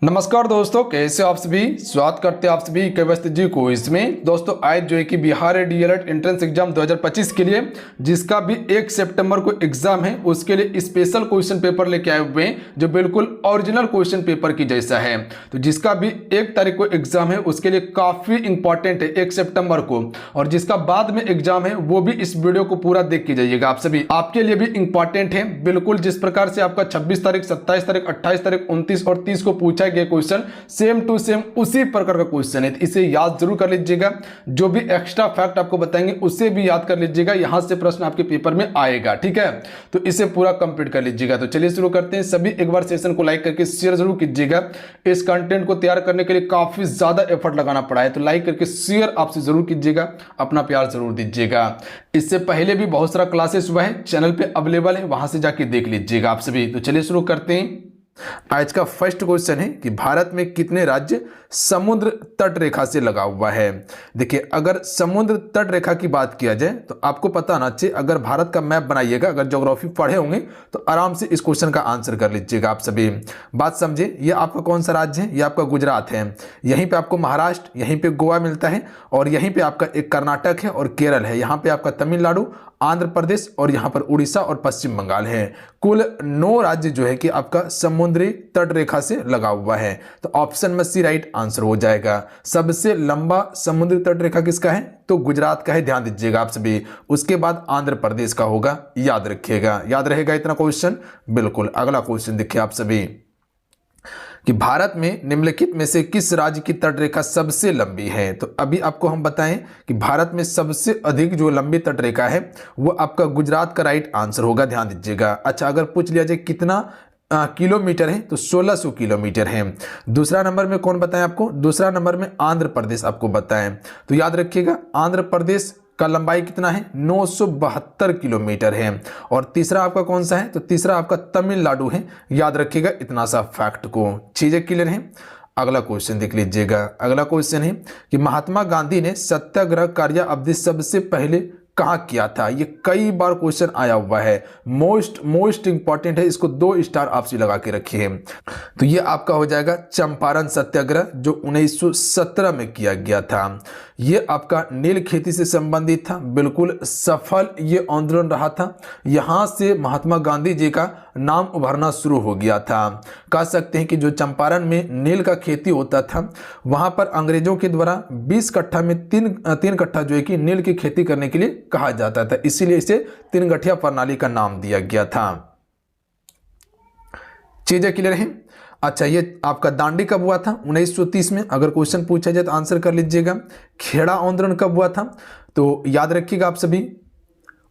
नमस्कार दोस्तों, कैसे आप सभी। स्वागत करते हैं आप सभी के व्यस्त जी को इसमें। दोस्तों आज जो है कि बिहार डीएलएड एंट्रेंस एग्जाम 2025 के लिए जिसका भी 1 सितंबर को एग्जाम है उसके लिए स्पेशल क्वेश्चन पेपर लेके आए हुए हैं जो बिल्कुल ओरिजिनल क्वेश्चन पेपर की जैसा है। तो जिसका भी 1 तारीख को एग्जाम है उसके लिए काफी इंपॉर्टेंट है 1 सितंबर को, और जिसका बाद में एग्जाम है वो भी इस वीडियो को पूरा देख के जाइएगा। आप सभी आपके लिए भी इंपॉर्टेंट है बिल्कुल। जिस प्रकार से आपका 26 तारीख 27 तारीख 28 तारीख 29 और 30 को पूछा गया क्वेश्चन सेम टू सेम उसी प्रकार का क्वेश्चन है, तो इसे याद जरूर कर लीजिएगा। जो भी एक्स्ट्रा फैक्ट आपको बताएंगे उसे भी याद कर लीजिएगा, यहां से प्रश्न आपके पेपर में आएगा। ठीक है, तो इसे पूरा कंप्लीट कर लीजिएगा। तो चलिए शुरू करते हैं। सभी एक बार सेशन को लाइक करके शेयर जरूर कीजिएगा। इस कंटेंट को तैयार करने के लिए काफी ज्यादा एफर्ट लगाना पड़ा है, तो लाइक करके शेयर आपसे जरूर कीजिएगा, अपना प्यार जरूर दीजिएगा। इससे पहले भी बहुत सारा क्लासेस हुआ है चैनल पे अवेलेबल है, वहां से जाके देख लीजिएगा आप सभी। तो चलिए शुरू करते हैं। आज का फर्स्ट क्वेश्चन है कि भारत में कितने राज्य समुद्र तट रेखा से लगा हुआ है। देखिए, अगर समुद्र तट रेखा की बात किया जाए तो आपको पता होना चाहिए, अगर भारत का मैप बनाइएगा, अगर ज्योग्राफी पढ़े होंगे तो आराम से इस क्वेश्चन का आंसर कर लीजिएगा आप सभी। बात समझे, ये आपका कौन सा राज्य है? ये आपका गुजरात है। यहीं पे आपको महाराष्ट्र, यहीं पे गोवा मिलता है, और यहीं पे आपका एक कर्नाटक है और केरल है। यहाँ पे आपका तमिलनाडु, आंध्र प्रदेश और यहाँ पर उड़ीसा और पश्चिम बंगाल है। कुल 9 राज्य जो है कि आपका समुद्री तट रेखा से लगा हुआ है। तो ऑप्शन में सी राइट आंसर हो जाएगा। सबसे लंबा समुद्री तट रेखा किसका है? तो गुजरात का है, ध्यान दीजिएगा आप सभी। उसके बाद आंध्र प्रदेश का होगा, याद रखिएगा। याद रहेगा इतना क्वेश्चन? बिल्कुल। अगला क्वेश्चन देखिए आप सभी कि भारत में निम्नलिखित में से किस राज्य की तटरेखा सबसे लंबी है। तो अभी आपको हम बताएं कि भारत में सबसे अधिक जो लंबी तटरेखा है वो आपका गुजरात का राइट आंसर होगा, ध्यान दीजिएगा। अच्छा, अगर पूछ लिया जाए कितना किलोमीटर है तो 1600 किलोमीटर है। दूसरा नंबर में कौन बताएं आपको? दूसरा नंबर में आंध्र प्रदेश आपको बताएं। तो याद रखिएगा आंध्र प्रदेश का लंबाई कितना है? 972 किलोमीटर है। और तीसरा आपका कौन सा है? तो तीसरा आपका तमिलनाडु है। याद रखिएगा इतना सा फैक्ट को। चीजें क्लियर है? अगला क्वेश्चन देख लीजिएगा। अगला क्वेश्चन है कि महात्मा गांधी ने सत्याग्रह कार्य अवधि सबसे पहले कहाँ किया था। ये कई बार क्वेश्चन आया हुआ है, मोस्ट इंपॉर्टेंट है, इसको 2 स्टार आपसे लगा के रखिए। तो ये आपका हो जाएगा चंपारण सत्याग्रह जो 1917 में किया गया था। ये आपका नील खेती से संबंधित था, बिल्कुल सफल ये आंदोलन रहा था। यहां से महात्मा गांधी जी का नाम उभरना शुरू हो गया था। कह सकते हैं कि जो चंपारण में नील का खेती होता था वहां पर अंग्रेजों के द्वारा 20 कट्ठा में 3 कट्ठा जो है कि नील की खेती करने के लिए कहा जाता था, इसीलिए इसे 3 गठिया प्रणाली का नाम दिया गया था। चीजें क्लियर हैं? अच्छा, ये आपका दांडी कब हुआ था? 1930 में। अगर क्वेश्चन पूछा जाए तो आंसर कर लीजिएगा। खेड़ा आंदोलन कब हुआ था? तो याद रखिएगा आप सभी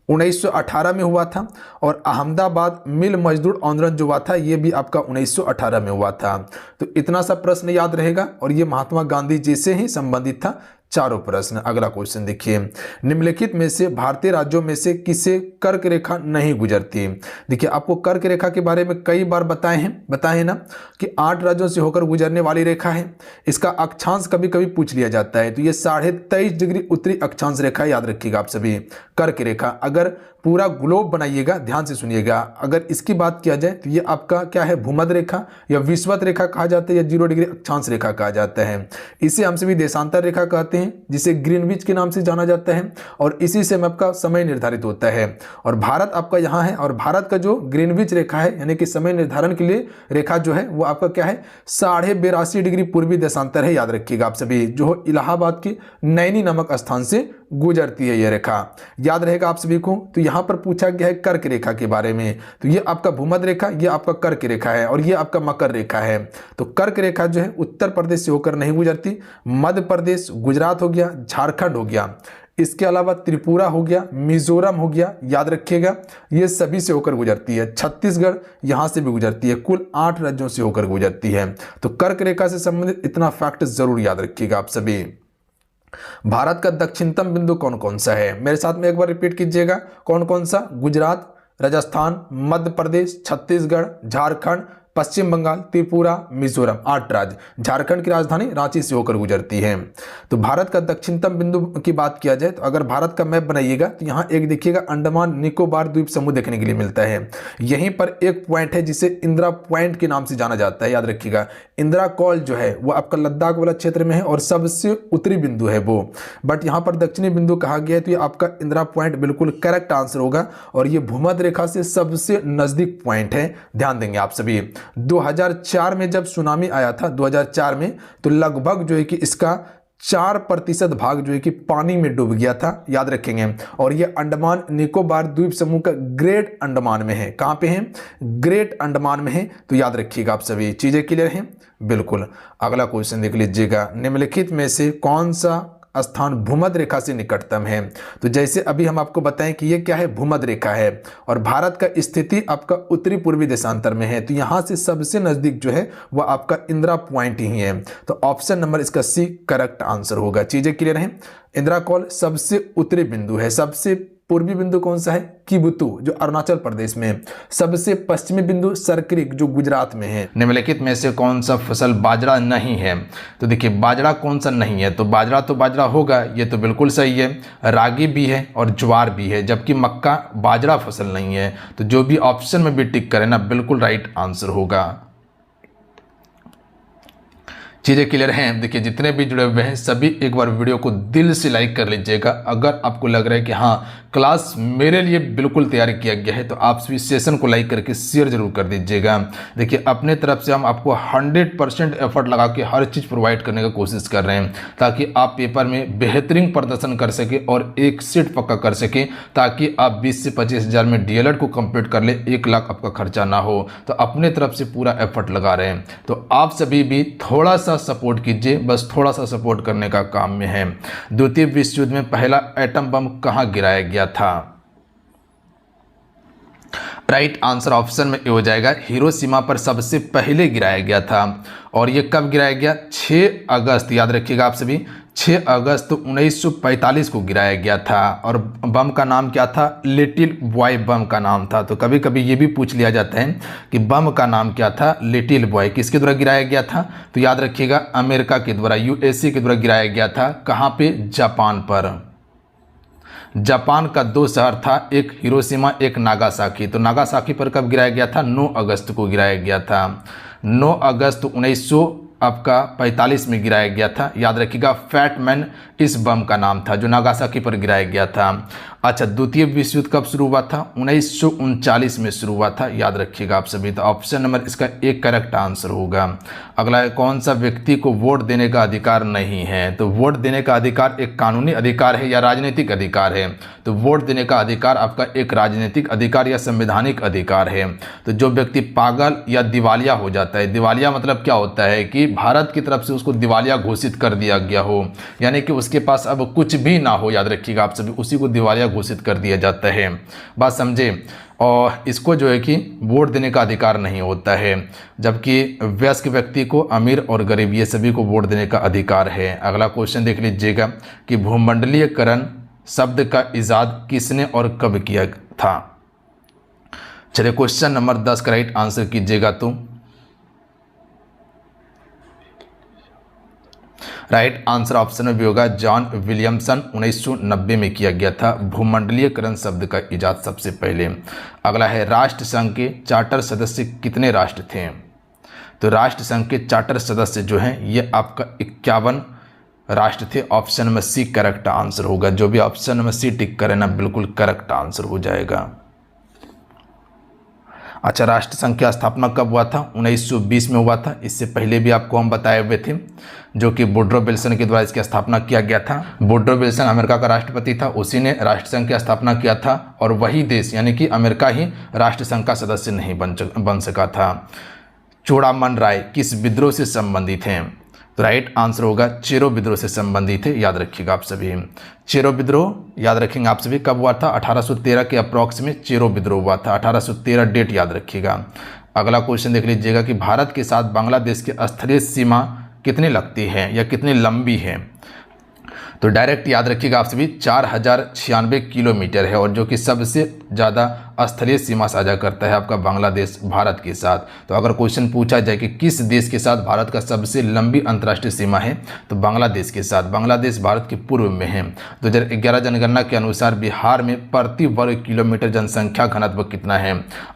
1918 में हुआ था। और अहमदाबाद मिल मजदूर आंदोलन जो हुआ था ये भी आपका 1918 में हुआ था। तो इतना सा प्रश्न याद रहेगा, और ये महात्मा गांधी जी से ही संबंधित था। चारों प्रश्न। अगला क्वेश्चन देखिए, निम्नलिखित में से भारतीय राज्यों में से किसे कर्क रेखा नहीं गुजरती। देखिए, आपको कर्क रेखा के बारे में कई बार बताए हैं ना कि 8 राज्यों से होकर गुजरने वाली रेखा है। इसका अक्षांश कभी कभी पूछ लिया जाता है, तो ये 23.5 डिग्री उत्तरी अक्षांश रेखा, याद रखिएगा आप सभी। कर्क रेखा अगर पूरा ग्लोब बनाइएगा, ध्यान से सुनिएगा, अगर इसकी बात किया जाए तो ये आपका क्या है? भूमध्य रेखा या विषुवत रेखा कहा जाता है, या 0 डिग्री अक्षांश रेखा कहा जाता है। इसे हम सभी देशांतर रेखा कहते हैं, जिसे ग्रीनविच के नाम से जाना जाता है, और इसी से आपका समय निर्धारित होता है। और भारत आपका यहाँ है, और भारत का जो ग्रीनविच रेखा है यानी कि समय निर्धारण के लिए रेखा जो है वो आपका क्या है? 82.5 डिग्री पूर्वी देशांतर है, याद रखिएगा आप सभी, जो इलाहाबाद के नैनी नामक स्थान से गुजरती है ये रेखा। याद रहेगा आप सभी को। तो यहां पर पूछा गया है कर्क रेखा के बारे में, तो ये आपका भूमध्य रेखा, ये आपका कर्क रेखा है, और ये आपका मकर रेखा है। तो कर्क रेखा जो है उत्तर प्रदेश से होकर नहीं गुजरती, मध्य प्रदेश, गुजरात हो गया, झारखंड हो गया, इसके अलावा त्रिपुरा हो गया, मिजोरम हो गया, याद रखिएगा ये सभी से होकर गुजरती है। छत्तीसगढ़ यहां से भी गुजरती है, कुल 8 राज्यों से होकर गुजरती है। तो कर्क रेखा से संबंधित इतना फैक्ट जरूर याद रखिएगा आप सभी। भारत का दक्षिणतम बिंदु कौन कौन सा है? मेरे साथ में एक बार रिपीट कीजिएगा, कौन कौन सा? गुजरात, राजस्थान, मध्य प्रदेश, छत्तीसगढ़, झारखंड, पश्चिम बंगाल, त्रिपुरा, मिजोरम, 8 राज्य। झारखंड की राजधानी रांची से होकर गुजरती है। तो भारत का दक्षिणतम बिंदु की बात किया जाए तो अगर भारत का मैप बनाइएगा तो यहाँ एक देखिएगा अंडमान निकोबार द्वीप समूह देखने के लिए मिलता है। यहीं पर एक पॉइंट है जिसे इंदिरा पॉइंट के नाम से जाना जाता है, याद रखिएगा। इंदिरा कॉल जो है वो आपका लद्दाख वाला क्षेत्र में है और सबसे उत्तरी बिंदु है वो, बट यहाँ पर दक्षिणी बिंदु कहा गया है, तो ये आपका इंदिरा पॉइंट बिल्कुल करेक्ट आंसर होगा और ये भूमध्य रेखा से सबसे नजदीक पॉइंट है, ध्यान देंगे आप सभी। 2004 में जब सुनामी आया था 2004 में, तो लगभग जो है कि इसका 4% भाग जो है कि पानी में डूब गया था, याद रखेंगे। और ये अंडमान निकोबार द्वीप समूह का ग्रेट अंडमान में है। कहां पे है? ग्रेट अंडमान में है, तो याद रखिएगा आप सभी। चीजें क्लियर हैं? बिल्कुल। अगला क्वेश्चन देख लीजिएगा, निम्नलिखित में से कौन सा स्थान भूमध्य रेखा से निकटतम है? तो जैसे अभी हम आपको बताएं कि ये क्या है, भूमध्य रेखा है और भारत का स्थिति आपका उत्तरी पूर्वी देशांतर में है, तो यहां से सबसे नजदीक जो है वह आपका इंदिरा पॉइंट ही है। तो ऑप्शन नंबर इसका सी करेक्ट आंसर होगा। चीजें क्लियर हैं? इंदिरा कॉल सबसे उत्तरी बिंदु है। सबसे पूर्वी बिंदु कौन सा है? किबुतु जो अरुणाचल प्रदेश में है। सबसे पश्चिमी बिंदु सरक्रिक जो गुजरात में है। निम्नलिखित में से कौन सा फसल बाजरा नहीं है? तो देखिए बाजरा कौन सा नहीं है, तो बाजरा होगा, ये तो बिल्कुल सही है। रागी भी है और ज्वार भी है, जबकि मक्का बाजरा फसल नहीं है। तो जो भी ऑप्शन में भी टिक करें ना, बिल्कुल राइट आंसर होगा। चीज़ें क्लियर हैं? देखिए जितने भी जुड़े हुए हैं सभी एक बार वीडियो को दिल से लाइक कर लीजिएगा। अगर आपको लग रहा है कि हाँ क्लास मेरे लिए बिल्कुल तैयार किया गया है तो आप सभी सेशन को लाइक करके शेयर जरूर कर दीजिएगा। देखिए अपने तरफ से हम आपको 100% एफर्ट लगा के हर चीज़ प्रोवाइड करने का कोशिश कर रहे हैं ताकि आप पेपर में बेहतरीन प्रदर्शन कर सके और एक सीट पक्का कर सके, ताकि आप 20 से 25 हज़ार में डीएलएड को कंप्लीट कर ले, 1 लाख आपका खर्चा ना हो। तो अपने तरफ से पूरा एफर्ट लगा रहे हैं, तो आप सभी भी थोड़ा सा सपोर्ट कीजिए, बस थोड़ा सा सपोर्ट करने का काम में है। द्वितीय विश्व युद्ध में पहला एटम बम कहां गिराया गया था? राइट आंसर ऑप्शन में ये हो जाएगा, हिरोशिमा पर सबसे पहले गिराया गया था। और ये कब गिराया गया? 6 अगस्त, याद रखिएगा आप सभी, 6 अगस्त 1945 को गिराया गया था। और बम का नाम क्या था? लिटिल बॉय बम का नाम था। तो कभी कभी ये भी पूछ लिया जाता है कि बम का नाम क्या था? Little boy. किसके द्वारा गिराया गया था? तो याद रखिएगा अमेरिका के द्वारा, यूएसए के द्वारा गिराया गया था। कहाँ पे? जापान पर। जापान का 2 शहर था, एक हिरोशिमा एक नागासाकी। तो नागासाकी पर कब गिराया गया था? 9 अगस्त को गिराया गया था। 9 अगस्त 1945 में गिराया गया था। याद रखिएगा फैट मैन इस बम का नाम था जो नागासाकी पर गिराया गया था। अच्छा, द्वितीय विश्व युद्ध कब शुरू हुआ था? 1939 में शुरू हुआ था, याद रखिएगा आप सभी। तो ऑप्शन नंबर इसका एक करेक्ट आंसर होगा। अगला है, कौन सा व्यक्ति को वोट देने का अधिकार नहीं है? तो वोट देने का अधिकार एक कानूनी अधिकार है या राजनीतिक अधिकार है? तो वोट देने का अधिकार आपका एक राजनीतिक अधिकार या संवैधानिक अधिकार है। तो जो व्यक्ति पागल या दिवालिया हो जाता है, दिवालिया मतलब क्या होता है कि भारत की तरफ से उसको दिवालिया घोषित कर दिया गया हो, यानी कि उसके पास अब कुछ भी ना हो, याद रखिएगा आप सभी, उसी को दिवालिया घोषित कर दिया जाता है। बात समझे? और इसको जो है कि वोट देने का अधिकार नहीं होता है, जबकि वयस्क व्यक्ति को, अमीर और गरीब, ये सभी को वोट देने का अधिकार है। अगला क्वेश्चन देख लीजिएगा कि भूमंडलीयकरण शब्द का इजाद किसने और कब किया था? चलिए क्वेश्चन नंबर 10 का राइट आंसर कीजिएगा। तो राइट आंसर ऑप्शन में भी होगा जॉन विलियमसन, 1990 में किया गया था भूमंडलीयकरण शब्द का इजाद सबसे पहले। अगला है, राष्ट्र संघ के चार्टर सदस्य कितने राष्ट्र थे? तो राष्ट्र संघ के चार्टर सदस्य जो हैं ये आपका 51 राष्ट्र थे। Option number C correct answer होगा। जो भी ऑप्शन नंबर सी टिक करे ना, बिल्कुल करेक्ट आंसर हो जाएगा। अच्छा, राष्ट्र संघ की स्थापना कब हुआ था? 1920 में हुआ था। इससे पहले भी आपको हम बताए हुए थे, जो कि वुडरो विल्सन के द्वारा इसकी स्थापना किया गया था। वुडरो विल्सन अमेरिका का राष्ट्रपति था, उसी ने राष्ट्र संघ की स्थापना किया था और वही देश यानी कि अमेरिका ही राष्ट्र संघ का सदस्य नहीं बन सका था। चूड़ामन राय किस विद्रोह से संबंधित हैं? तो राइट आंसर होगा चेरो विद्रोह से संबंधित है, याद रखिएगा आप सभी। चेरो विद्रोह याद रखेंगे आप सभी कब हुआ था? 1813 के अप्रॉक्स में चेरो विद्रोह हुआ था। 1813 डेट याद रखिएगा। अगला क्वेश्चन देख लीजिएगा कि भारत के साथ बांग्लादेश की स्थलीय सीमा कितनी लगती है या कितनी लंबी है? तो डायरेक्ट याद रखिएगा आप सभी 4096 किलोमीटर है, और जो कि सबसे ज़्यादा स्थलीय सीमा साझा करता है आपका बांग्लादेश भारत के साथ। तो अगर क्वेश्चन पूछा जाए कि किस देश के साथ भारत का सबसे लंबी अंतर्राष्ट्रीय सीमा है, तो बांग्लादेश के साथ। बांग्लादेश भारत के पूर्व में है। 2011 जनगणना के अनुसार बिहार में प्रति वर्ग किलोमीटर जनसंख्या घनत्व कितना है?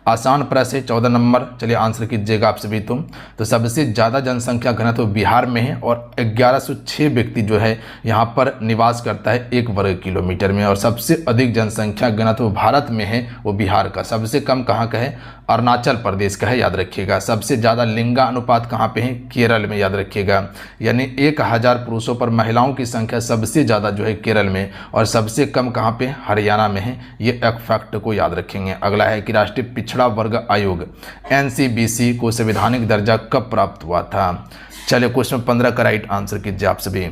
आसान प्रश्न है, 14 नंबर। चलिए आंसर कीजिएगा आप सभी तुम। तो सबसे ज़्यादा जनसंख्या घनत्व बिहार में है और 1106 व्यक्ति जो है यहाँ पर निवास करता है 1 वर्ग किलोमीटर में। और सबसे अधिक जनसंख्या घनत्व भारत में है वो बिहार का। सबसे कम कहाँ का है? अरुणाचल प्रदेश का है, याद रखिएगा। सबसे ज़्यादा लिंगानुपात कहाँ पे है? केरल में, याद रखिएगा। यानी 1000 पुरुषों पर महिलाओं की संख्या सबसे ज़्यादा जो है केरल में, और सबसे कम कहाँ पे? हरियाणा में है। ये एक फैक्ट को याद रखेंगे। अगला है कि राष्ट्रीय पिछड़ा वर्ग आयोग NCBC को संवैधानिक दर्जा कब प्राप्त हुआ था? चलिए क्वेश्चन 15 का राइट आंसर कीजिए आप सभी।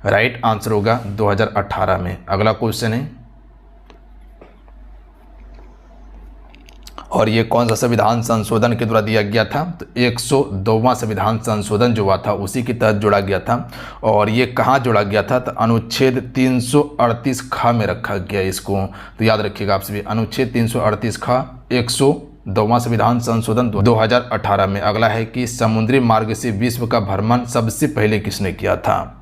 राइट आंसर होगा 2018 में। अगला क्वेश्चन है, और ये कौन सा संविधान संशोधन के द्वारा दिया गया था? तो 102वां संविधान संशोधन जो हुआ था उसी के तहत जोड़ा गया था। और ये कहाँ जोड़ा गया था? तो अनुच्छेद 338 ख में रखा गया इसको। तो याद रखिएगा आप सभी, अनुच्छेद 338 ख 102वां संविधान संशोधन 2018 में। अगला है कि समुद्री मार्ग से विश्व का भ्रमण सबसे पहले किसने किया था?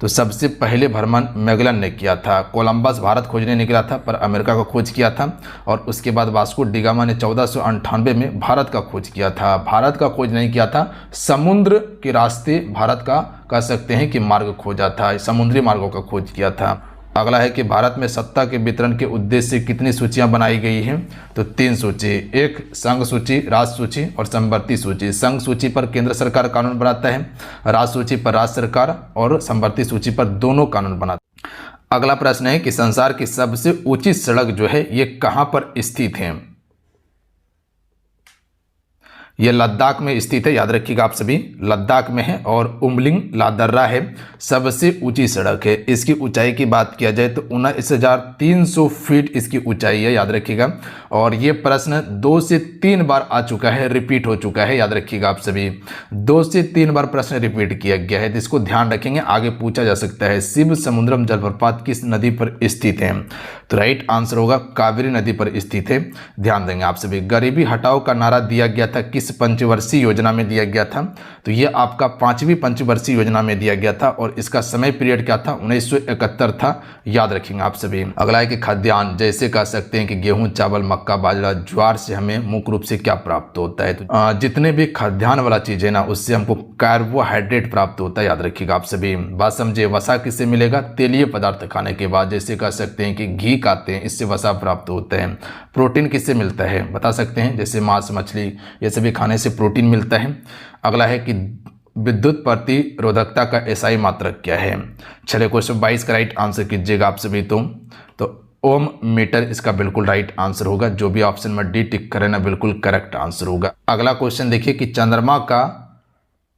तो सबसे पहले भ्रमण मैगलन ने किया था। कोलंबस भारत खोजने निकला था पर अमेरिका का खोज किया था। और उसके बाद वास्को डिगामा ने 1498 में भारत का खोज किया था। भारत का खोज नहीं किया था, समुद्र के रास्ते भारत का कह सकते हैं कि मार्ग खोजा था, समुद्री मार्गों का खोज किया था। अगला है कि भारत में सत्ता के वितरण के उद्देश्य से कितनी सूचियां बनाई गई हैं? तो 3 सूची। एक संघ सूची, राज्य सूची और समवर्ती सूची। संघ सूची पर केंद्र सरकार कानून बनाता है, राज्य सूची पर राज्य सरकार और समवर्ती सूची पर दोनों कानून बनाते हैं। अगला प्रश्न है कि संसार की सबसे ऊंची सड़क जो है ये कहां पर स्थित है? ये लद्दाख में स्थित है, याद रखिएगा आप सभी, लद्दाख में है। और उमलिंग लादर्रा है सबसे ऊंची सड़क है। इसकी ऊंचाई की बात किया जाए तो 19,300 फीट इसकी ऊंचाई है, याद रखिएगा। और ये प्रश्न 2 से 3 बार आ चुका है, रिपीट हो चुका है, याद रखिएगा आप सभी। 2 से 3 बार प्रश्न रिपीट किया गया है, तो इसको ध्यान रखेंगे, आगे पूछा जा सकता है। शिव समुद्रम जलप्रपात किस नदी पर स्थित है? तो राइट आंसर होगा कावेरी नदी पर स्थित है, ध्यान देंगे आप सभी। गरीबी हटाओ का नारा दिया गया था किस पंचवर्षीय योजना में दिया गया था? तो ये आपका 5वीं पंचवर्षीय योजना में दिया गया था। और इसका समय पीरियड क्या था? 1971 था, याद रखेंगे आप सभी। अगला है कि खाद्यान्न जैसे कह सकते हैं कि गेहूं, चावल, मक्का, बाजरा, ज्वार से हमें मुख्य रूप से क्या प्राप्त होता है? तो जितने भी खाद्यान्न वाला चीज है ना उससे हमको कार्बोहाइड्रेट प्राप्त होता है, याद रखिएगा आप सभी। बात समझे। वसा किससे मिलेगा? तेलीय पदार्थ खाने के बाद, जैसे कह सकते हैं कि घी खाते हैं, इससे वसा प्राप्त होता है। प्रोटीन किससे मिलता है बता सकते हैं? जैसे मांस, मछली, ये सभी खाने से प्रोटीन मिलता है। अगला है कि विद्युत प्रतिरोधकता का एसआई मात्रक क्या है? चलिए क्वेश्चन 22 का राइट आंसर कीजिएगा आप सभी तुम। तो ओम मीटर इसका बिल्कुल राइट आंसर होगा। जो भी ऑप्शन में डी टिक करें ना बिल्कुल करेक्ट आंसर होगा। अगला क्वेश्चन देखिए कि चंद्रमा का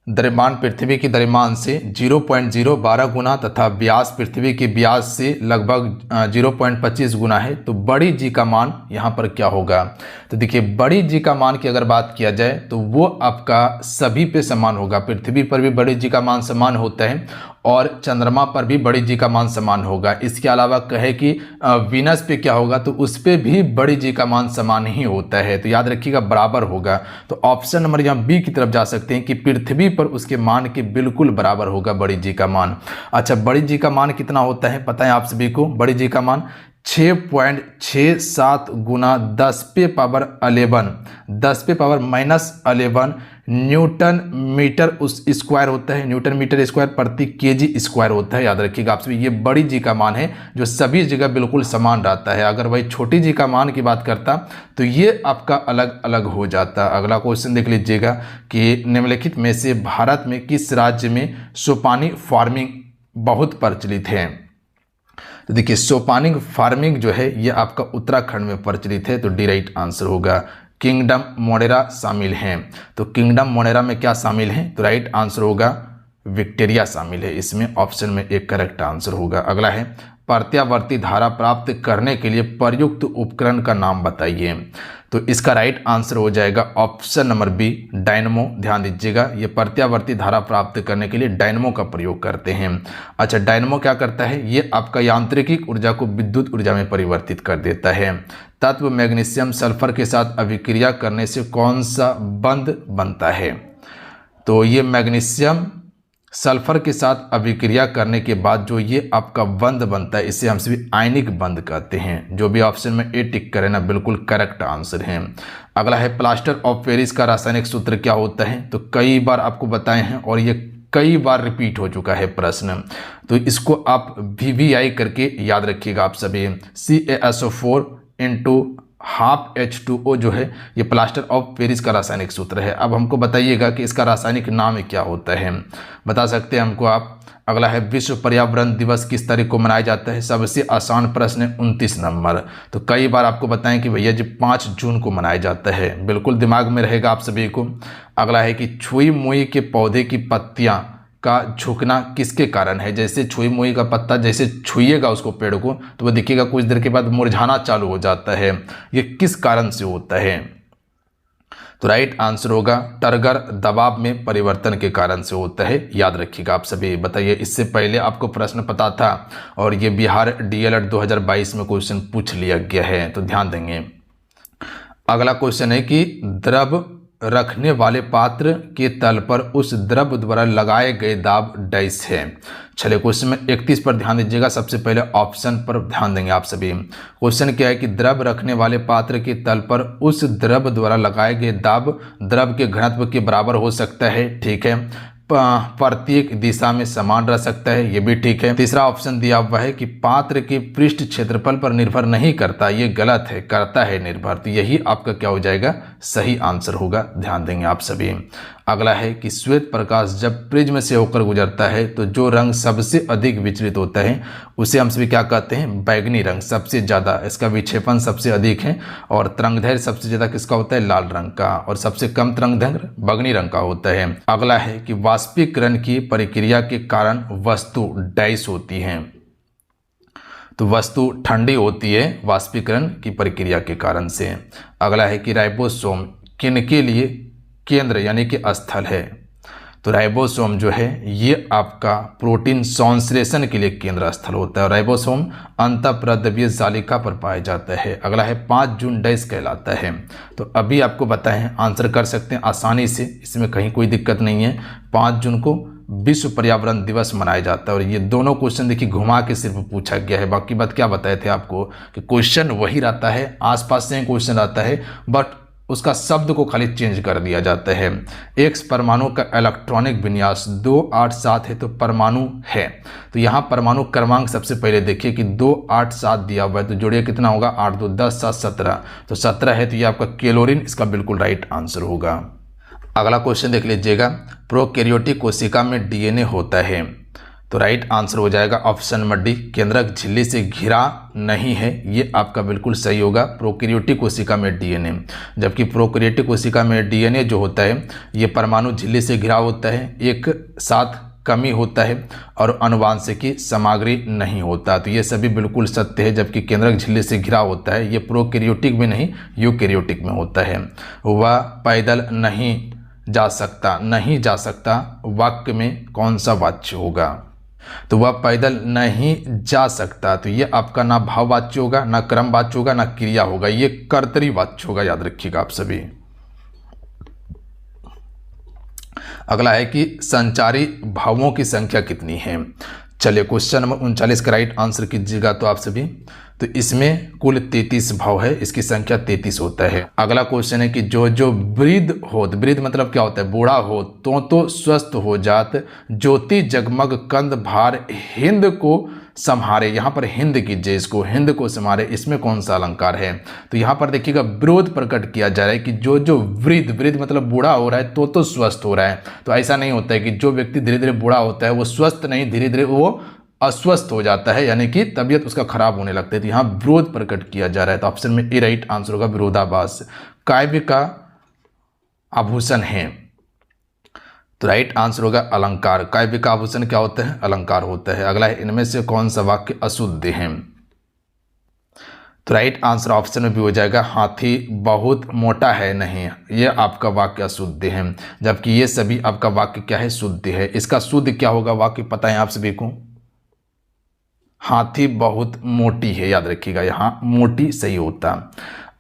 द्रव्यमान पृथ्वी की द्रव्यमान से 0.012 गुना तथा व्यास पृथ्वी के व्यास से लगभग 0.25 गुना है। तो बड़ी जी का मान यहाँ पर क्या होगा? तो देखिए बड़ी जी का मान की अगर बात किया जाए तो वो आपका सभी पे समान होगा। पृथ्वी पर भी बड़ी जी का मान समान होता है और चंद्रमा पर भी बड़ी जी का मान समान होगा। इसके अलावा कहे कि वीनस पे क्या होगा? तो उस पर भी बड़ी जी का मान समान ही होता है। तो याद रखिएगा बराबर होगा। तो ऑप्शन नंबर यहाँ बी की तरफ जा सकते हैं कि पृथ्वी पर उसके मान के बिल्कुल बराबर होगा बड़ी जी का मान। अच्छा, बड़ी जी का मान कितना होता है पता है आप सभी को? बड़ी जी का मान 6.67 गुना 10 पे पावर 11 10 पे पावर -11 न्यूटन मीटर उस स्क्वायर होता है। न्यूटन मीटर स्क्वायर प्रति केजी स्क्वायर होता है, याद रखिएगा आप सभी। ये बड़ी जी का मान है जो सभी जगह बिल्कुल समान रहता है। अगर वही छोटी जी का मान की बात करता तो ये आपका अलग अलग हो जाता। अगला क्वेश्चन देख लीजिएगा कि निम्नलिखित में से भारत में किस राज्य में सोपानी फार्मिंग बहुत प्रचलित है? तो देखिए सोपानी फार्मिंग जो है ये आपका उत्तराखंड में प्रचलित है। तो डी राइट आंसर होगा। किंगडम मोडेरा शामिल हैं। तो किंगडम मोडेरा में क्या शामिल है? तो राइट आंसर होगा विक्टोरिया शामिल है इसमें। ऑप्शन में एक करेक्ट आंसर होगा। अगला है प्रत्यावर्ती धारा प्राप्त करने के लिए प्रयुक्त उपकरण का नाम बताइए। तो इसका राइट आंसर हो जाएगा ऑप्शन नंबर बी, डायनमो। ध्यान दीजिएगा, ये प्रत्यावर्ती धारा प्राप्त करने के लिए डायनमो का प्रयोग करते हैं। अच्छा, डायनमो क्या करता है? ये आपका यांत्रिकी ऊर्जा को विद्युत ऊर्जा में परिवर्तित कर देता है। तत्व मैग्नीशियम सल्फर के साथ अभिक्रिया करने से कौन सा बंध बनता है? तो ये मैग्नीशियम सल्फर के साथ अभिक्रिया करने के बाद जो ये आपका बंध बनता है, इसे हम सभी आयनिक बंध कहते हैं। जो भी ऑप्शन में ए टिक करें ना, बिल्कुल करेक्ट आंसर है। अगला है प्लास्टर ऑफ पेरिस का रासायनिक सूत्र क्या होता है? तो कई बार आपको बताए हैं और ये कई बार रिपीट हो चुका है प्रश्न, तो इसको आप VVI करके याद रखिएगा आप सभी। CaSO4 इंटू हाफ H2O जो है ये प्लास्टर ऑफ पेरिस का रासायनिक सूत्र है। अब हमको बताइएगा कि इसका रासायनिक नाम क्या होता है, बता सकते हैं हमको आप। अगला है विश्व पर्यावरण दिवस किस तारीख को मनाया जाता है? सबसे आसान प्रश्न है, 29 नवंबर। तो कई बार आपको बताएं कि भैया जी 5 जून को मनाया जाता है, बिल्कुल दिमाग में रहेगा आप सभी को। अगला है कि छुई मुई के पौधे की पत्तियां का झुकना किसके कारण है? जैसे छुई मुई का पत्ता जैसे छुइएगा उसको पेड़ को, तो वो देखिएगा कुछ देर के बाद मुरझाना चालू हो जाता है। ये किस कारण से होता है? तो राइट आंसर होगा टर्गर दबाव में परिवर्तन के कारण से होता है। याद रखिएगा आप सभी। बताइए, इससे पहले आपको प्रश्न पता था और ये बिहार DLED 2022 में क्वेश्चन पूछ लिया गया है, तो ध्यान देंगे। अगला क्वेश्चन है कि द्रव रखने वाले पात्र के तल पर उस द्रव द्वारा लगाए गए दाब डैश है। चलिए क्वेश्चन में 31 पर ध्यान दीजिएगा। सबसे पहले ऑप्शन पर ध्यान देंगे आप सभी। क्वेश्चन क्या है कि द्रव रखने वाले पात्र के तल पर उस द्रव द्वारा लगाए गए दाब द्रव के घनत्व के बराबर हो सकता है। ठीक है, प्रत्येक दिशा में समान रह सकता है, ये भी ठीक है। तीसरा ऑप्शन दिया हुआ है कि पात्र के पृष्ठ क्षेत्रफल पर निर्भर नहीं करता, ये गलत है, करता है निर्भर। तो यही आपका क्या हो जाएगा? सही आंसर होगा। ध्यान देंगे आप सभी। अगला है कि श्वेत प्रकाश जब प्रिज्म से होकर गुजरता है तो जो रंग सबसे अधिक विचलित होता है उसे हम सभी क्या कहते हैं? बैगनी रंग। सबसे ज़्यादा इसका विक्षेपण सबसे अधिक है और तरंगदैर्घ्य सबसे ज़्यादा किसका होता है? लाल रंग का। और सबसे कम तरंगदैर्घ्य बैगनी रंग का होता है। अगला है कि वाष्पीकरण की प्रक्रिया के कारण वस्तु डैश होती है। तो वस्तु ठंडी होती है वाष्पीकरण की प्रक्रिया के कारण से। अगला है कि राइबोसोम किनके लिए केंद्र यानी कि स्थल है? तो राइबोसोम जो है ये आपका प्रोटीन संश्लेषण के लिए केंद्र स्थल होता है। राइबोसोम अंतःप्रद्रव्य जालिका पर पाया जाता है। अगला है 5 जून डैश कहलाता है। तो अभी आपको बताएं, आंसर कर सकते हैं आसानी से, इसमें कहीं कोई दिक्कत नहीं है। 5 जून को विश्व पर्यावरण दिवस मनाया जाता है। और ये दोनों क्वेश्चन देखिए घुमा के सिर्फ पूछा गया है। बाकी बात क्या बताए थे आपको कि क्वेश्चन वही रहता है, आसपास से क्वेश्चन आता है, बट उसका शब्द को खाली चेंज कर दिया जाता है। एक परमाणु का इलेक्ट्रॉनिक विन्यास 287 है, तो परमाणु है। तो यहाँ परमाणु क्रमांक सबसे पहले देखिए कि 287 दिया हुआ है, तो जोड़िए कितना होगा? 8 2 10 7 17, तो 17 है, तो ये आपका क्लोरीन इसका बिल्कुल राइट आंसर होगा। अगला क्वेश्चन देख लीजिएगा। प्रोकैरियोटिक कोशिका में DNA होता है, तो राइट आंसर हो जाएगा ऑप्शन नंबर डी, केंद्रक झिल्ली से घिरा नहीं है। ये आपका बिल्कुल सही होगा। प्रोकैरियोटिक कोशिका में DNA, जबकि प्रोकैरियोटिक कोशिका में DNA जो होता है ये परमाणु झिल्ली से घिरा होता है, एक साथ कमी होता है और आनुवांशिकी सामग्री नहीं होता। तो ये सभी बिल्कुल सत्य है। जबकि केंद्रक झिल्ली से घिरा होता है, ये प्रोकैरियोटिक में नहीं यूकैरियोटिक में होता है। वह पैदल नहीं जा सकता, नहीं जा सकता वाक्य में कौन सा वाच्य होगा? तो वह पैदल नहीं जा सकता, तो ये आपका ना भाववाच्य होगा, ना क्रमवाच्य होगा, ना क्रिया होगा, ये कर्तरी वाच्य होगा। याद रखिएगा आप सभी। अगला है कि संचारी भावों की संख्या कितनी है? चलिए क्वेश्चन नंबर 39 का राइट आंसर कीजिएगा तो आप सभी। तो इसमें कुल 33 भाव है, इसकी संख्या 33 होता है। अगला क्वेश्चन है कि जो वृद्ध होत, वृद्ध मतलब क्या होता है? बूढ़ा हो तो स्वस्थ हो जात, ज्योति जगमग कंद भार हिंद को संहारे। यहाँ पर हिंद कीजिए, इसको हिंद को संहारे, इसमें कौन सा अलंकार है? तो यहाँ पर देखिएगा विरोध प्रकट किया जा रहा है कि जो वृद्ध, वृद्ध मतलब बूढ़ा हो रहा है तो स्वस्थ हो रहा है। तो ऐसा नहीं होता है कि जो व्यक्ति धीरे धीरे बूढ़ा होता है वो स्वस्थ नहीं, धीरे धीरे वो अस्वस्थ हो जाता है, यानी कि तबीयत उसका खराब होने लगती है। तो यहाँ विरोध प्रकट किया जा रहा है। तो ऑप्शन में ए राइट आंसर होगा, विरोधाभास। काव्य का आभूषण है, तो राइट आंसर होगा अलंकार। काव्य का आभूषण क्या होता है? अलंकार होता है। अगला है, इनमें से कौन सा वाक्य अशुद्ध है? तो राइट आंसर ऑप्शन में भी हो जाएगा, हाथी बहुत मोटा है नहीं, ये आपका वाक्य अशुद्ध है, जबकि ये सभी आपका वाक्य क्या है? शुद्ध है। इसका शुद्ध क्या होगा वाक्य पता है आप सभी को? हाथी बहुत मोटी है, याद रखिएगा, यहाँ मोटी सही होता।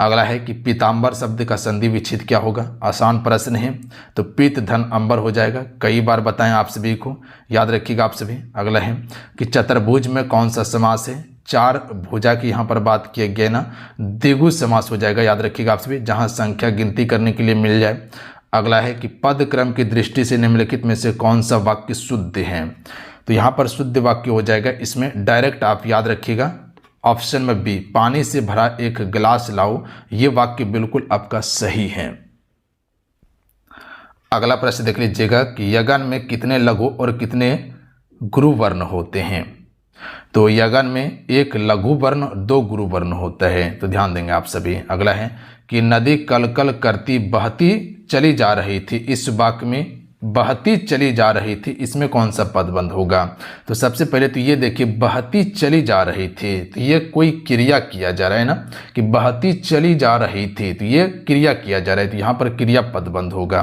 अगला है कि पीताम्बर शब्द का संधि विच्छेद क्या होगा? आसान प्रश्न है, तो पीत धन अंबर हो जाएगा। कई बार बताएं आप सभी को, याद रखिएगा आप सभी। अगला है कि चतुर्भुज में कौन सा समास है? चार भुजा की यहाँ पर बात किया गया ना, द्विगु समास हो जाएगा, याद रखिएगा आप सभी, जहाँ संख्या गिनती करने के लिए मिल जाए। अगला है कि पद क्रम की दृष्टि से निम्नलिखित में से कौन सा वाक्य शुद्ध है? तो यहाँ पर शुद्ध वाक्य हो जाएगा इसमें डायरेक्ट, आप याद रखिएगा ऑप्शन में बी, पानी से भरा एक गिलास लाओ, ये वाक्य बिल्कुल आपका सही है। अगला प्रश्न देख लीजिएगा कि यगन में कितने लघु और कितने गुरु वर्ण होते हैं? तो यगन में एक लघु वर्ण, दो गुरु वर्ण होता है, तो ध्यान देंगे आप सभी। अगला है कि नदी कल कल करती बहती चली जा रही थी, इस वाक्य में बहती चली जा रही थी, इसमें कौन सा पद बंध होगा? तो सबसे पहले तो ये देखिए, बहती चली जा रही थी, तो ये कोई क्रिया किया जा रहा है ना, कि बहती चली जा रही थी, तो ये क्रिया किया जा रहा है, तो यहाँ पर क्रिया पद बंध होगा।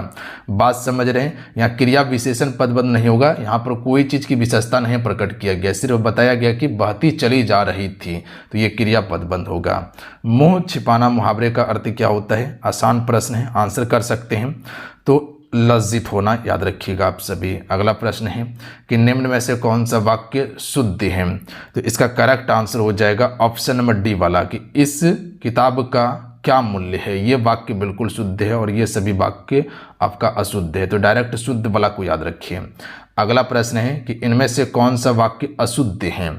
बात समझ रहे हैं? यहाँ क्रिया विशेषण पद बंध नहीं होगा, यहाँ पर कोई चीज़ की विशेषता नहीं प्रकट किया गया, सिर्फ बताया गया कि बहती चली जा रही थी, तो ये क्रिया पद बंध होगा। मुँह छिपाना मुहावरे का अर्थ क्या होता है? आसान प्रश्न है, आंसर कर सकते हैं। तो लज्जित होना, याद रखिएगा आप सभी। अगला प्रश्न है कि निम्न में से कौन सा वाक्य शुद्ध है? तो इसका करेक्ट आंसर हो जाएगा ऑप्शन नंबर डी वाला, कि इस किताब का क्या मूल्य है, ये वाक्य बिल्कुल शुद्ध है और ये सभी वाक्य आपका अशुद्ध है, तो डायरेक्ट शुद्ध वाला को याद रखिए। अगला प्रश्न है कि इनमें से कौन सा वाक्य अशुद्ध है?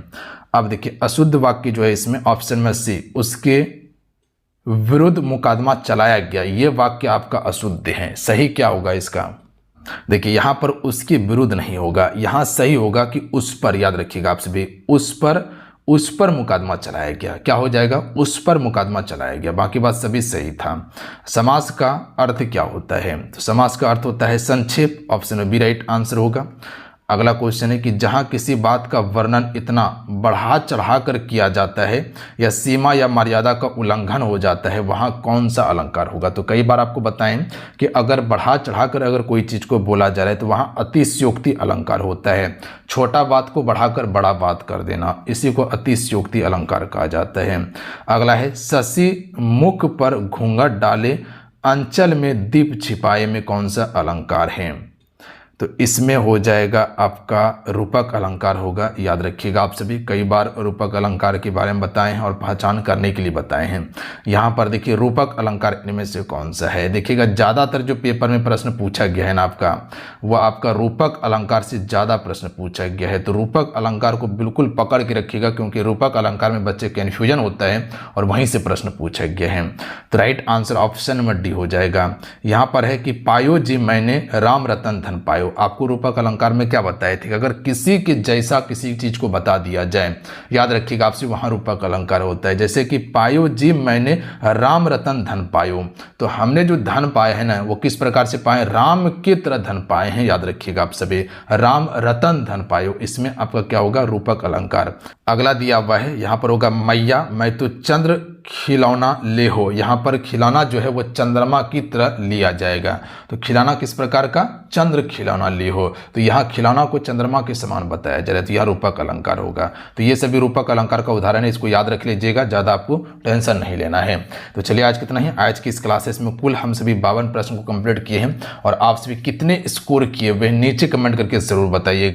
अब देखिए, अशुद्ध वाक्य जो है इसमें ऑप्शन में सी, उसके विरुद्ध मुकदमा चलाया गया, ये वाक्य आपका अशुद्ध है। सही क्या होगा इसका? देखिए, यहाँ पर उसके विरुद्ध नहीं होगा, यहाँ सही होगा कि उस पर, याद रखिएगा आप सभी, उस पर मुकदमा चलाया गया। क्या हो जाएगा? उस पर मुकदमा चलाया गया, बाकी बात सभी सही था। समास का अर्थ क्या होता है? तो समास का अर्थ होता है संक्षेप, ऑप्शन में बी राइट आंसर होगा। अगला क्वेश्चन है कि जहाँ किसी बात का वर्णन इतना बढ़ा चढ़ा कर किया जाता है या सीमा या मर्यादा का उल्लंघन हो जाता है, वहाँ कौन सा अलंकार होगा? तो कई बार आपको बताएं कि अगर बढ़ा चढ़ा कर अगर कोई चीज़ को बोला जा रहा है तो वहाँ अतिशयोक्ति अलंकार होता है। छोटा बात को बढ़ाकर बड़ा बात कर देना, इसी को अतिशयोक्ति अलंकार कहा जाता है। अगला है शशि मुख पर घूंघट डाले अंचल में दीप छिपाए, में कौन सा अलंकार है? तो इसमें हो जाएगा आपका रूपक अलंकार होगा, याद रखिएगा आप सभी। कई बार रूपक अलंकार के बारे में बताए हैं और पहचान करने के लिए बताए हैं। यहाँ पर देखिए, रूपक अलंकार इनमें से कौन सा है? देखिएगा, ज़्यादातर जो पेपर में प्रश्न पूछा गया है ना आपका, वह आपका रूपक अलंकार से ज़्यादा प्रश्न पूछा गया है, तो रूपक अलंकार को बिल्कुल पकड़ के रखिएगा, क्योंकि रूपक अलंकार में बच्चे कन्फ्यूजन होता है और वहीं से प्रश्न पूछा गया है। तो right answer option number D हो जाएगा। यहाँ पर है कि पायो जी मैंने राम रतन धन पायो, आपको रूपक अलंकार में क्या बताए थे? अगर किसी के जैसा किसी चीज को बता दिया जाए, याद रखिएगा आपसे, वहां रूपक अलंकार होता है। जैसे कि पायो जी मैंने राम रतन धन पायो, तो हमने जो धन पाया है ना, वो किस प्रकार से पाए? राम की तरह धन पाए हैं, याद रखिएगा आप सभी, राम रतन धन पायो, इसमें आपका क्या होगा? रूपक अलंकार। अगला दिया हुआ है, यहाँ पर होगा मैया मैं तो चंद्र खिलौना ले हो, यहाँ पर खिलौना जो है वो चंद्रमा की तरह लिया जाएगा, तो खिलौना किस प्रकार का? चंद्र खिलौना ले हो, तो यहाँ खिलौना को चंद्रमा के समान बताया जा रहा है, तो यह रूपक अलंकार होगा। तो ये सभी रूपक अलंकार का उदाहरण है, इसको याद रख लीजिएगा, ज़्यादा आपको टेंशन नहीं लेना है। तो चलिए आज कितना ही, आज की इस क्लासेस में कुल हम सभी 52 प्रश्न को कंप्लीट किए हैं, और आप सभी कितने स्कोर किए हुए नीचे कमेंट करके ज़रूर बताइएगा।